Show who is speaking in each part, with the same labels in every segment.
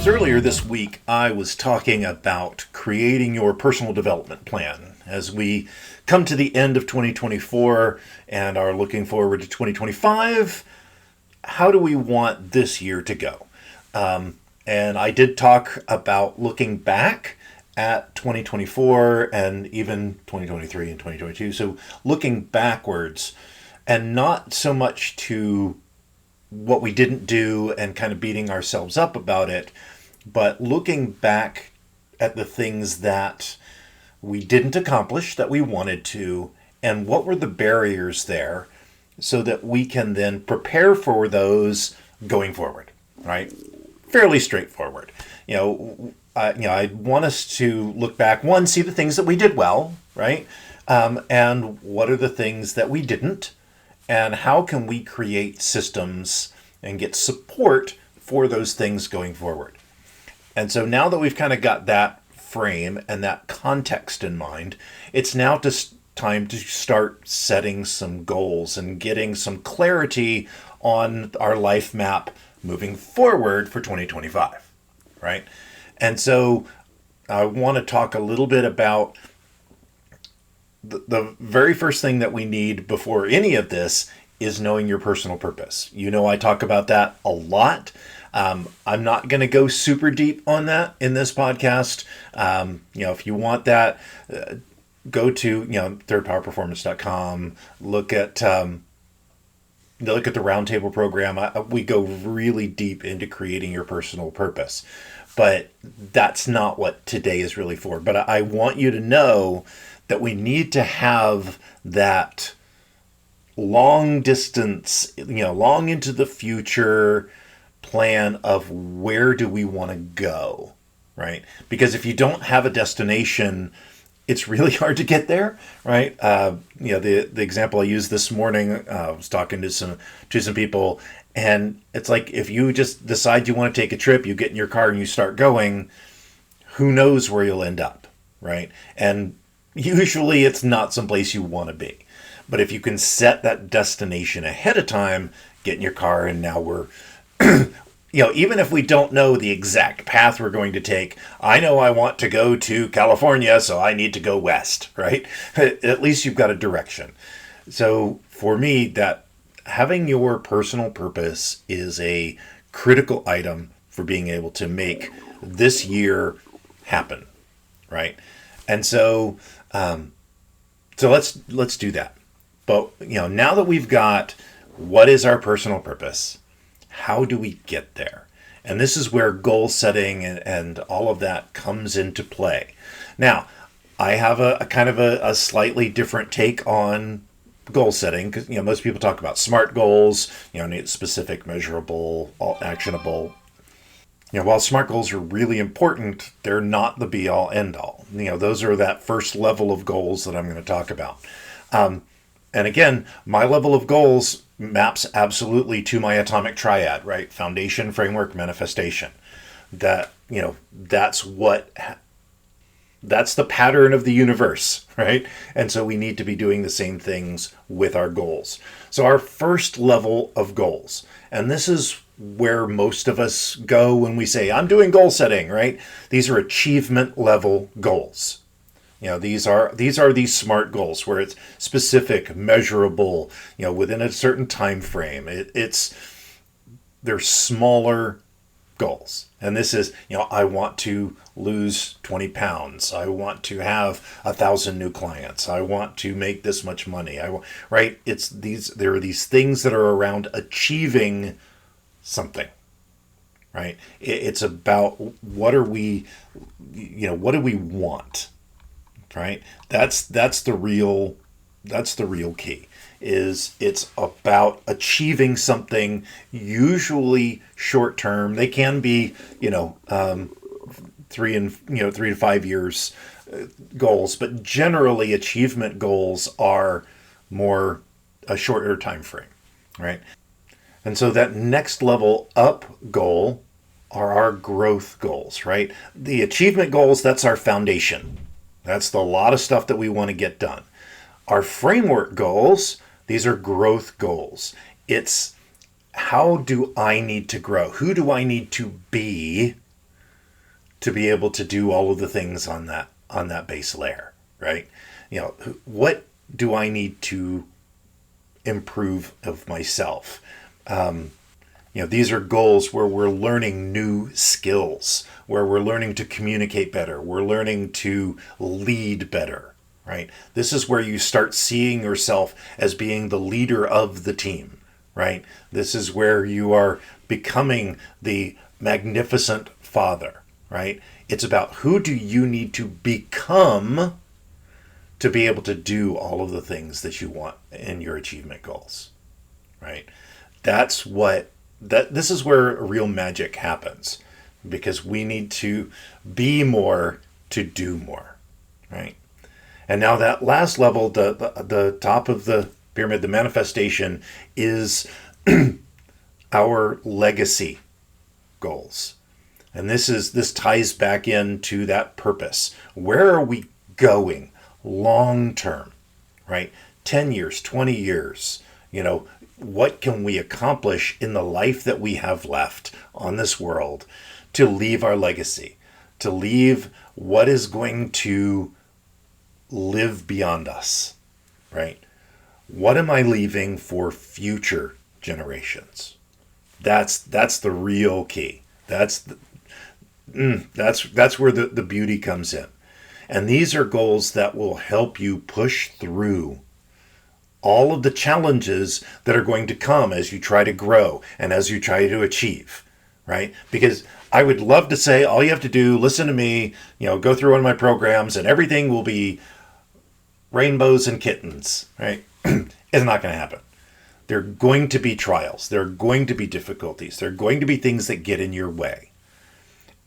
Speaker 1: Earlier this week, I was talking about creating your personal development plan as we come to the end of 2024 and are looking forward to 2025. How do we want this year to go? And I did talk about looking back at 2024 and even 2023 and 2022. So looking backwards and not so much to what we didn't do and kind of beating ourselves up about it, but looking back at the things that we didn't accomplish that we wanted to, and what were the barriers there so that we can then prepare for those going forward, right? Fairly straightforward. I want us to look back, one, see the things that we did well, right? And what are the things that we didn't, and how can we create systems and get support for those things going forward. And so now that we've kind of got that frame and that context in mind, it's now just time to start setting some goals and getting some clarity on our life map moving forward for 2025, right? And so I want to talk a little bit about the very first thing that we need before any of this is knowing your personal purpose. I talk about that a lot. I'm not going to go super deep on that in this podcast. If you want that, go to thirdpowerperformance.com. Look at the roundtable program. We go really deep into creating your personal purpose, but that's not what today is really for. But I want you to know that we need to have that long distance, long into the future plan of where do we want to go, right? Because if you don't have a destination, it's really hard to get there, right? The example I used this morning, I was talking to some people, and it's like if you just decide you want to take a trip, you get in your car and you start going, who knows where you'll end up, right? And usually it's not someplace you want to be. But if you can set that destination ahead of time, get in your car, and now we're even if we don't know the exact path we're going to take, I know I want to go to California, so I need to go west, right? At least you've got a direction. So for me, that having your personal purpose is a critical item for being able to make this year happen, right? And so, let's do that. But now that we've got what is our personal purpose, how do we get there? And this is where goal setting and all of that comes into play. Now, I have a kind of a slightly different take on goal setting because most people talk about SMART goals, specific, measurable, actionable. While SMART goals are really important, they're not the be all end all. Those are that first level of goals that I'm going to talk about. And again, my level of goals maps absolutely to my atomic triad, right? Foundation, framework, manifestation. That's the pattern of the universe, right? And so we need to be doing the same things with our goals. So our first level of goals, and this is where most of us go when we say, I'm doing goal setting, right? These are achievement level goals. These are these SMART goals where it's specific, measurable, within a certain time frame. They're smaller goals. And this is, I want to lose 20 pounds. I want to have 1,000 new clients. I want to make this much money. Right? There are these things that are around achieving something. Right? It's about what do we want? Right? That's the real key. It's about achieving something, usually short term. They can be 3 to 5 years goals, but generally achievement goals are more a shorter time frame, right? And so that next level up goal are our growth goals, right? The achievement goals, that's our foundation. That's a lot of stuff that we want to get done. Our framework goals, these are growth goals. It's how do I need to grow? Who do I need to be to be able to do all of the things on that base layer, right? What do I need to improve of myself? These are goals where we're learning new skills, where we're learning to communicate better, we're learning to lead better, right? This is where you start seeing yourself as being the leader of the team, right? This is where you are becoming the magnificent father, right? It's about who do you need to become to be able to do all of the things that you want in your achievement goals, right? This is where real magic happens, because we need to be more to do more, right? And now that last level, the top of the pyramid, the manifestation, is our legacy goals. And this ties back into that purpose. Where are we going long term, right? 10 years, 20 years, what can we accomplish in the life that we have left on this world to leave our legacy, to leave what is going to live beyond us, right? What am I leaving for future generations? That's the real key. That's where the beauty comes in. And these are goals that will help you push through all of the challenges that are going to come as you try to grow and as you try to achieve, right? Because I would love to say, all you have to do, listen to me, go through one of my programs and everything will be rainbows and kittens, right? It's not going to happen. There are going to be trials. There are going to be difficulties. There are going to be things that get in your way.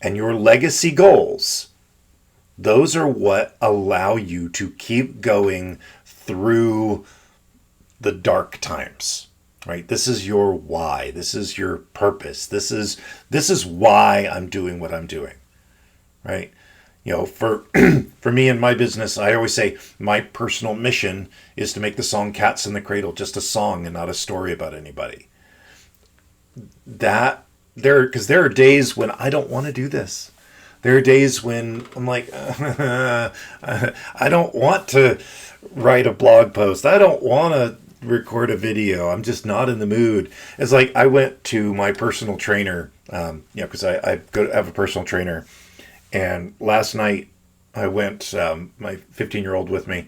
Speaker 1: And your legacy goals, those are what allow you to keep going through the dark times, right? This is your why. This is your purpose. This is why I'm doing what I'm doing, right? For for me and my business, I always say my personal mission is to make the song "Cats in the Cradle" just a song and not a story about anybody. Because there are days when I don't want to do this. There are days when I'm like, I don't want to write a blog post. I don't want to record a video. I'm just not in the mood. It's like I went to my personal trainer, because I have a personal trainer. And last night I went, my 15-year-old with me,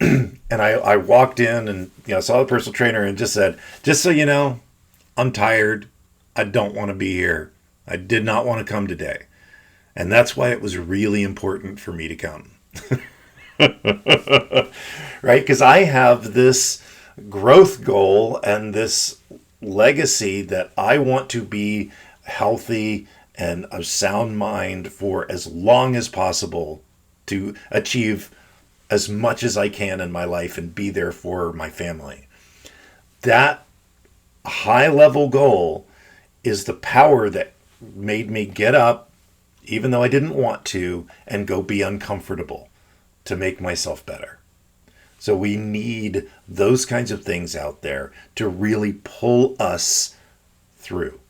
Speaker 1: and I walked in and saw the personal trainer and just said, just so you know, I'm tired. I don't want to be here. I did not want to come today. And that's why it was really important for me to come. Right? Because I have this growth goal and this legacy that I want to be healthy and of sound mind for as long as possible to achieve as much as I can in my life and be there for my family. That high level goal is the power that made me get up, even though I didn't want to, and go be uncomfortable to make myself better. So we need those kinds of things out there to really pull us through.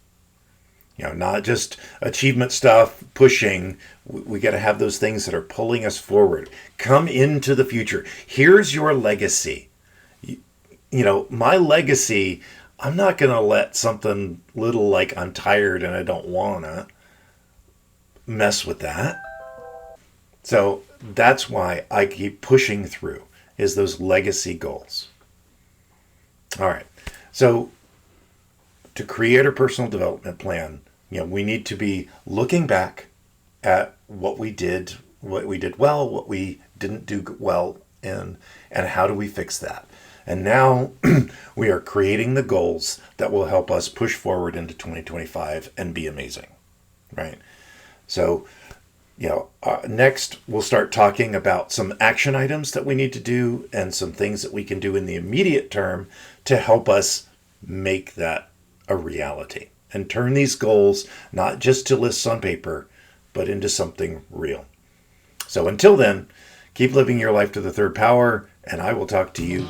Speaker 1: Not just achievement stuff, pushing. We got to have those things that are pulling us forward. Come into the future. Here's your legacy. My legacy, I'm not going to let something little like I'm tired and I don't want to mess with that. So that's why I keep pushing through, is those legacy goals. All right. So to create a personal development plan, we need to be looking back at what we did well, what we didn't do well, and how do we fix that. And now we are creating the goals that will help us push forward into 2025 and be amazing, right? So, next we'll start talking about some action items that we need to do and some things that we can do in the immediate term to help us make that a reality and turn these goals not just to lists on paper, but into something real. So until then, keep living your life to the third power, and I will talk to you